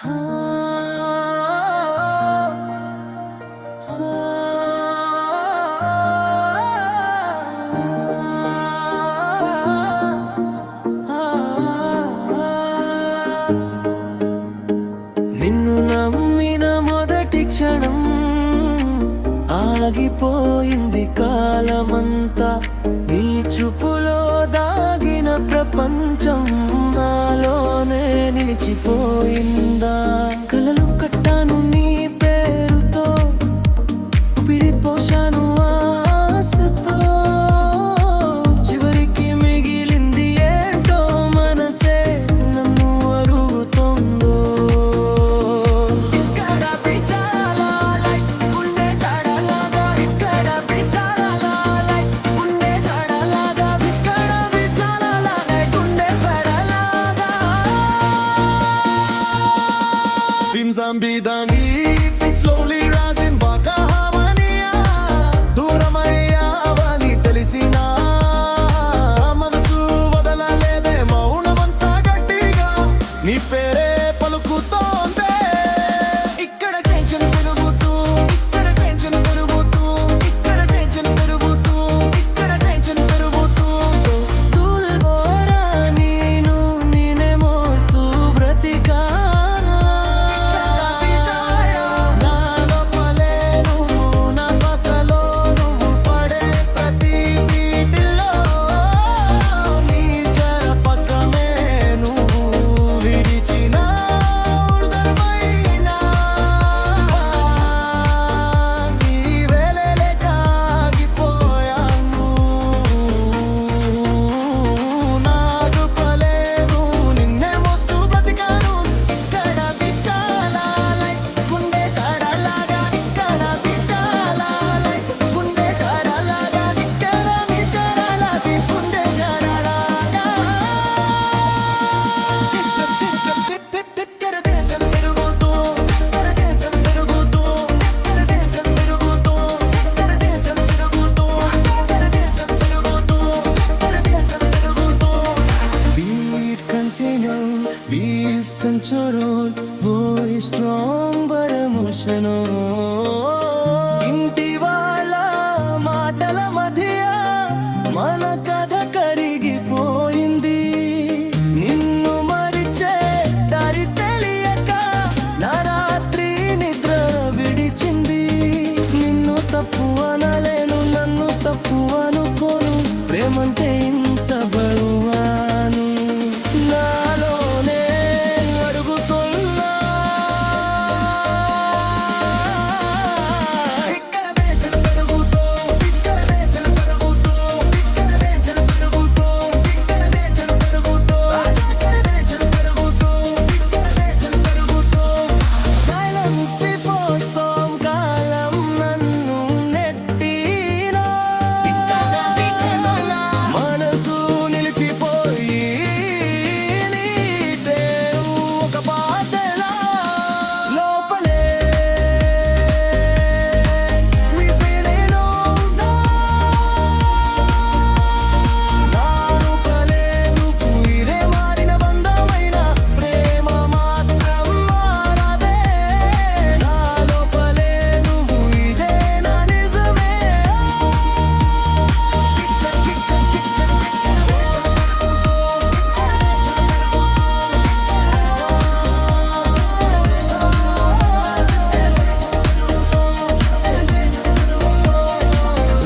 నిన్ను నమ్మిన మొదటి క్షణం ఆగిపోయింది కాలమంతా. నీ చూపులో దాగిన ప్రపంచం నాలోనే నిలిచిపోయిందా? కలలు కట్టాను నీ పేరుతో, ఊపిరిపోశాను ఆశతో. చివరికి మిగిలింది ఏంటో మనసే నన్ను అరుగుతోందో. ఇక్కడ పిచ్చాలా లైట్ గుండె చాడలాగా, ఇక్కడ పిచ్చాలా లైట్ గుండె చాడలాగా, ఇక్కడ పిచ్చాలా లైట్ గుండె పడలాగా. Dreams I'm bidani, it's slowly rising back a harmonia. దూరమయ్యావని తెలిసినా మనసు వదలలేదే మౌనమంతా గట్టిగా నీ పేరే పలుకుతోందే. ఇక్కడ టెన్షన్ పెరుగుతూ, ఇక్కడ టెన్షన్ పెరుగుతూ, ఇక్కడ టెన్షన్ పెరుగుతూ, ఇక్కడ టెన్షన్ పెరుగుతూ. తుల్బోరా నేను నేనే మోస్తూ బ్రతికానా. నా లోపలే నువ్వు, నా శ్వాసలో నువ్వు పడే ప్రతి బీటులో నీ జరపకమే నువ్వు విడిచిన హృదయమైనా నీ వేళలే కాగిపోయాను. నాదు పలేను నిన్నే మోస్తూ బ్రతికాను. ఇక్కడ పిచ్చాలా లైట్ గుండె చాడలాగా, ఇక్కడ పిచ్చాలా లైట్ గుండె చాడలాగా, ఇక్కడ పిచ్చాలా గుండె చాడలాగా. ఇక్కడ టెన్షన్ పెరుగుతూ, ఇక్కడ టెన్షన్ పెరుగుతూ, ఇక్కడ టెన్షన్ పెరుగుతూ, ఇక్కడ టెన్షన్ పెరుగుతూ, ఇక్కడ టెన్షన్ పెరుగుతూ, ఇక్కడ టెన్షన్ పెరుగుతూ. Beat continue, beats control, voice strong but emotional. ఇంటి వాళ్ళ మాటల మధ్య మన కథ కరిగిపోయింది. నిన్ను మరిచే దారి తెలియక నా రాత్రి నిద్ర విడిచింది. నిన్ను తప్పు అనలేను, నన్ను తప్పు అనుకోను. ప్రేమంటే ఇంత బరువాను నాలోనే అడుగుతున్నా. ఇక్కడ టెన్షన్ పెరుగుతూ, ఇక్కడ టెన్షన్ పెరుగుతూ, ఇక్కడ టెన్షన్ పెరుగుతూ, ఇక్కడ టెన్షన్ పెరుగుతూ, ఇక్కడ టెన్షన్ పెరుగుతూ, ఇక్కడ టెన్షన్ పెరుగుతూ. Silence before storm కాలం నన్ను నెట్టినా. ఇక్కడ పిచ్చాలా మనసు నిలిచిపోయి నీటే ఒక బాధలా లోపలే విపిలేను. నా రూపలే నువ్వు ఇరే మారిన బంధమైన ప్రేమ మాత్రం మారదే. నా లోపలే నువ్వు ఇదే నా నిజమే.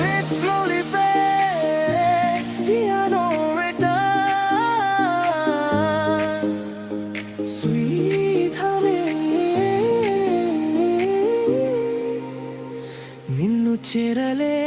It slowly fades, piano return, sweet humming. నిన్ను చేరలే